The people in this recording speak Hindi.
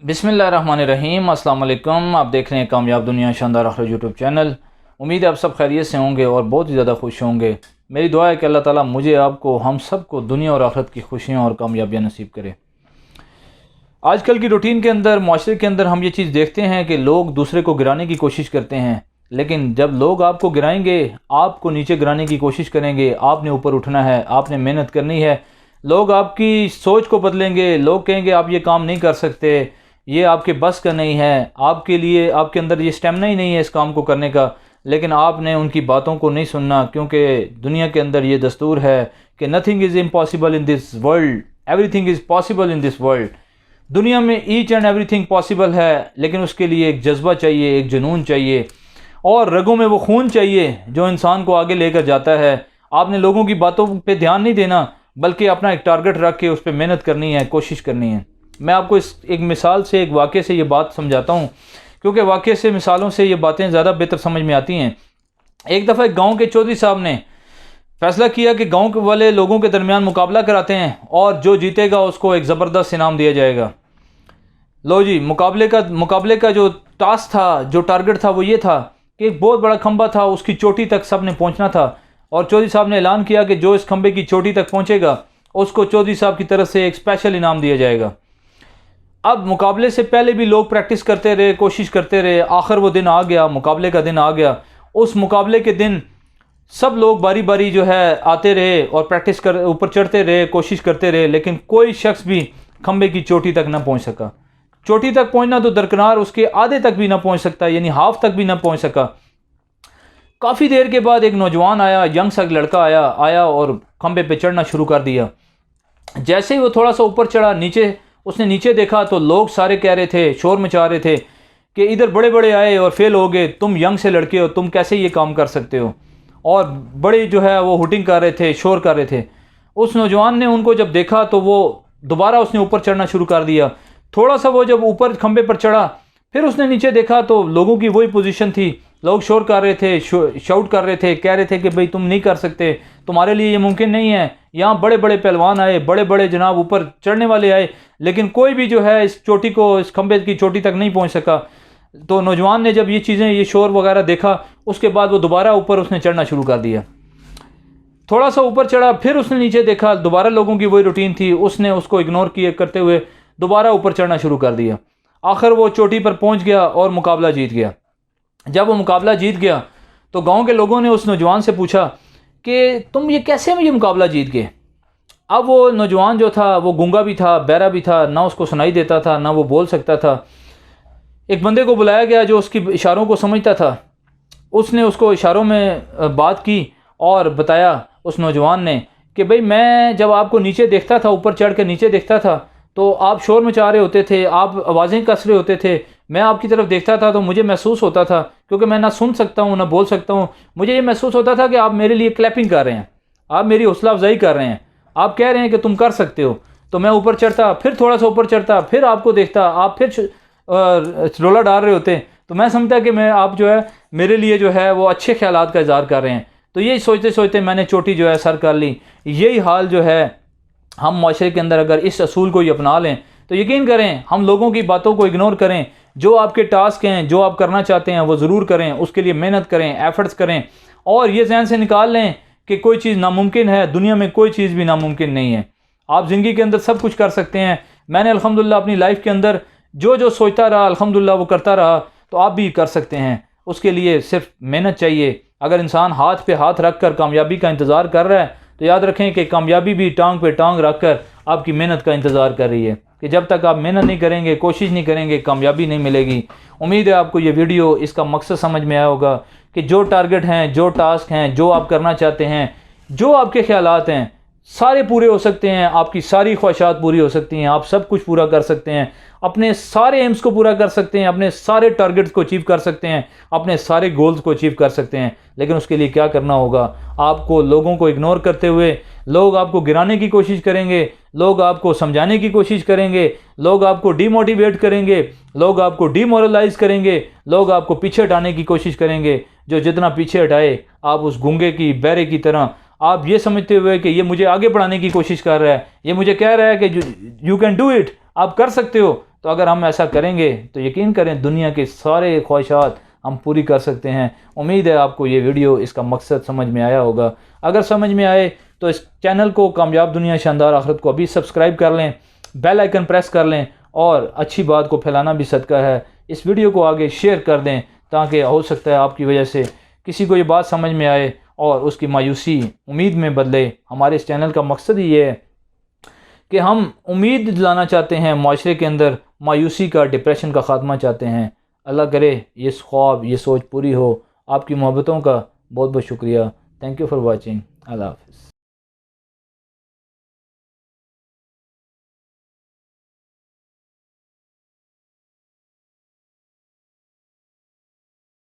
बिस्मिल्लाहिर्रहमानिर्रहीम, अस्सलाम वालेकुम। आप देख रहे हैं कामयाब दुनिया शानदार आखिरत यूट्यूब चैनल। उम्मीद है आप सब खैरियत से होंगे और बहुत ही ज़्यादा खुश होंगे। मेरी दुआ है कि अल्लाह ताला मुझे, आपको, हम सब को दुनिया और आखिरत की खुशियाँ और कामयाबियाँ नसीब करे। आजकल की रूटीन के अंदर, माशरे के अंदर हम ये चीज़ देखते हैं कि लोग दूसरे को गिराने की कोशिश करते हैं, लेकिन जब लोग आपको गिराएंगे, आपको नीचे गिराने की कोशिश करेंगे, आपने ऊपर उठना है, आपने मेहनत करनी है। लोग आपकी सोच को बदलेंगे, लोग कहेंगे आप ये काम नहीं कर सकते, ये आपके बस का नहीं है, आपके लिए, आपके अंदर ये स्टेमिना ही नहीं है इस काम को करने का। लेकिन आपने उनकी बातों को नहीं सुनना, क्योंकि दुनिया के अंदर ये दस्तूर है कि nothing is impossible in this world, everything is possible in this world. दुनिया में ईच एंड एवरीथिंग पॉसिबल है, लेकिन उसके लिए एक जज्बा चाहिए, एक जुनून चाहिए और रगों में वो खून चाहिए जो इंसान को आगे लेकर जाता है। आपने लोगों की बातों पे ध्यान नहीं देना, बल्कि अपना एक टारगेट रख के उस पर मेहनत करनी है, कोशिश करनी है। मैं आपको इस एक मिसाल से, एक वाक़े से ये बात समझाता हूँ, क्योंकि वाक़े से, मिसालों से ये बातें ज़्यादा बेहतर समझ में आती हैं। एक दफ़ा एक गाँव के चौधरी साहब ने फैसला किया कि गाँव वाले लोगों के दरमियान मुकाबला कराते हैं और जो जीतेगा उसको एक ज़बरदस्त इनाम दिया जाएगा। लो जी, मुकाबले का जो टास्क था, जो टारगेट था, वो ये था कि एक बहुत बड़ा खंबा था, उसकी चोटी तक सब ने पहुँचना था। और चौधरी साहब ने ऐलान किया कि जो इस खंबे की चोटी तक पहुँचेगा उसको चौधरी साहब की तरफ से एक स्पेशल इनाम दिया जाएगा। अब मुकाबले से पहले भी लोग प्रैक्टिस करते रहे, कोशिश करते रहे। आखिर वो दिन आ गया, मुकाबले का दिन आ गया। उस मुकाबले के दिन सब लोग बारी बारी जो है आते रहे और प्रैक्टिस कर, ऊपर चढ़ते रहे, कोशिश करते रहे, लेकिन कोई शख्स भी खंबे की चोटी तक ना पहुंच सका। चोटी तक पहुंचना तो दरकिनार, उसके आधे तक भी ना पहुंच सकता, यानी हाफ तक भी ना पहुंच सका। काफ़ी देर के बाद एक नौजवान आया, यंग सा लड़का आया और खंबे पे चढ़ना शुरू कर दिया। जैसे ही वो थोड़ा सा ऊपर चढ़ा, उसने नीचे देखा तो लोग सारे कह रहे थे, शोर मचा रहे थे कि इधर बड़े बड़े आए और फेल हो गए, तुम यंग से लड़के हो, तुम कैसे ये काम कर सकते हो। और बड़े जो है वो हुटिंग कर रहे थे, शोर कर रहे थे। उस नौजवान ने उनको जब देखा तो वो दोबारा उसने ऊपर चढ़ना शुरू कर दिया। थोड़ा सा वो जब ऊपर खंबे पर चढ़ा, फिर उसने नीचे देखा तो लोगों की वही पोजीशन थी। लोग शोर कर रहे थे, शाउट कर रहे थे, कह रहे थे कि भाई तुम नहीं कर सकते, तुम्हारे लिए ये मुमकिन नहीं है। यहाँ बड़े बड़े पहलवान आए, बड़े बड़े जनाब ऊपर चढ़ने वाले आए, लेकिन कोई भी जो है इस चोटी को, इस खंबे की चोटी तक नहीं पहुँच सका। तो नौजवान ने जब ये चीज़ें, ये शोर वगैरह देखा, उसके बाद वो दोबारा ऊपर उसने चढ़ना शुरू कर दिया। थोड़ा सा ऊपर चढ़ा, फिर उसने नीचे देखा, दोबारा लोगों की वही रूटीन थी, उसने उसको इग्नोर किए करते हुए दोबारा ऊपर चढ़ना शुरू कर दिया। आखिर वो चोटी पर पहुंच गया और मुकाबला जीत गया। जब वो मुकाबला जीत गया तो गांव के लोगों ने उस नौजवान से पूछा कि तुम ये कैसे ये मुकाबला जीत गए। अब वो नौजवान जो था वो गूंगा भी था, बहरा भी था, ना उसको सुनाई देता था, ना वो बोल सकता था। एक बंदे को बुलाया गया जो उसकी इशारों को समझता था। उसने उसको इशारों में बात की और बताया उस नौजवान ने कि भाई, मैं जब आपको नीचे देखता था, ऊपर चढ़ के नीचे देखता था, तो आप शोर मचा रहे होते थे, आप आवाज़ें कस रहे होते थे। मैं आपकी तरफ देखता था तो मुझे महसूस होता था, क्योंकि मैं ना सुन सकता हूँ ना बोल सकता हूँ, मुझे ये महसूस होता था कि आप मेरे लिए क्लैपिंग कर रहे हैं, आप मेरी हौसला अफजाई कर रहे हैं, आप कह रहे हैं कि तुम कर सकते हो। तो मैं ऊपर चढ़ता, फिर थोड़ा सा ऊपर चढ़ता, फिर आपको देखता, आप फिर रोला डाल रहे होते, तो मैं समझता कि मैं, आप जो है मेरे लिए जो है वो अच्छे ख्यालात का इज़हार कर रहे हैं। तो यही सोचते सोचते मैंने चोटी जो है सर कर ली। यही हाल जो है, हम माशरे के अंदर अगर इस असूल को ही अपना लें तो यकीन करें, हम लोगों की बातों को इग्नोर करें। जो आपके टास्क हैं, जो आप करना चाहते हैं, वो ज़रूर करें, उसके लिए मेहनत करें, एफर्ट्स करें, और ये जहन से निकाल लें कि कोई चीज़ नामुमकिन है, दुनिया में कोई चीज़ भी नामुमकिन नहीं है। आप ज़िंदगी के अंदर सब कुछ कर सकते हैं। मैंने अल्हम्दुलिल्लाह अपनी लाइफ के अंदर जो जो सोचता रहा, अल्हम्दुलिल्लाह वो करता रहा, तो आप भी कर सकते हैं। उसके लिए सिर्फ मेहनत चाहिए। अगर इंसान हाथ पे हाथ रख कर कामयाबी का इंतज़ार कर रहा है, तो याद रखें कि कामयाबी भी टांग पे टांग रख कर आपकी मेहनत का इंतज़ार कर रही है, कि जब तक आप मेहनत नहीं करेंगे, कोशिश नहीं करेंगे, कामयाबी नहीं मिलेगी। उम्मीद है आपको ये वीडियो, इसका मकसद समझ में आया होगा कि जो टारगेट हैं, जो टास्क हैं, जो आप करना चाहते हैं, जो आपके ख्यालात हैं, सारे पूरे हो सकते हैं। आपकी सारी ख्वाहिशात पूरी हो सकती हैं, आप सब कुछ पूरा कर सकते हैं, अपने सारे एम्स को पूरा कर सकते हैं, अपने सारे टारगेट्स को अचीव कर सकते हैं, अपने सारे गोल्स को अचीव कर सकते हैं। लेकिन उसके लिए क्या करना होगा? आपको लोगों को इग्नोर करते हुए, लोग आपको गिराने की कोशिश करेंगे, लोग आपको समझाने की कोशिश करेंगे, लोग आपको डीमोटिवेट करेंगे, लोग आपको डीमोरलाइज करेंगे, लोग आपको पीछे हटाने की कोशिश करेंगे। जो जितना पीछे हटाए, आप उस गूंगे की, बहरे की तरह आप ये समझते हुए कि ये मुझे आगे बढ़ाने की कोशिश कर रहा है, ये मुझे कह रहा है कि यू कैन डू इट, आप कर सकते हो, तो अगर हम ऐसा करेंगे तो यकीन करें दुनिया के सारे ख्वाहिशात हम पूरी कर सकते हैं। उम्मीद है आपको ये वीडियो इसका मकसद समझ में आया होगा। अगर समझ में आए तो इस चैनल को कामयाब दुनिया शानदार आखिरत को अभी सब्सक्राइब कर लें, बेल आइकन प्रेस कर लें और अच्छी बात को फैलाना भी सदका है। इस वीडियो को आगे शेयर कर दें ताकि हो सकता है आपकी वजह से किसी को ये बात समझ में आए और उसकी मायूसी उम्मीद में बदले। हमारे इस चैनल का मकसद ही ये है कि हम उम्मीद दिलाना चाहते हैं माशरे के अंदर, मायूसी का, डिप्रेशन का ख़ात्मा चाहते हैं। अल्लाह करे ये ख्वाब, ये सोच पूरी हो। आपकी मोहब्बतों का बहुत बहुत शुक्रिया। Thank you for watching. अल्लाह हाफ़िज़।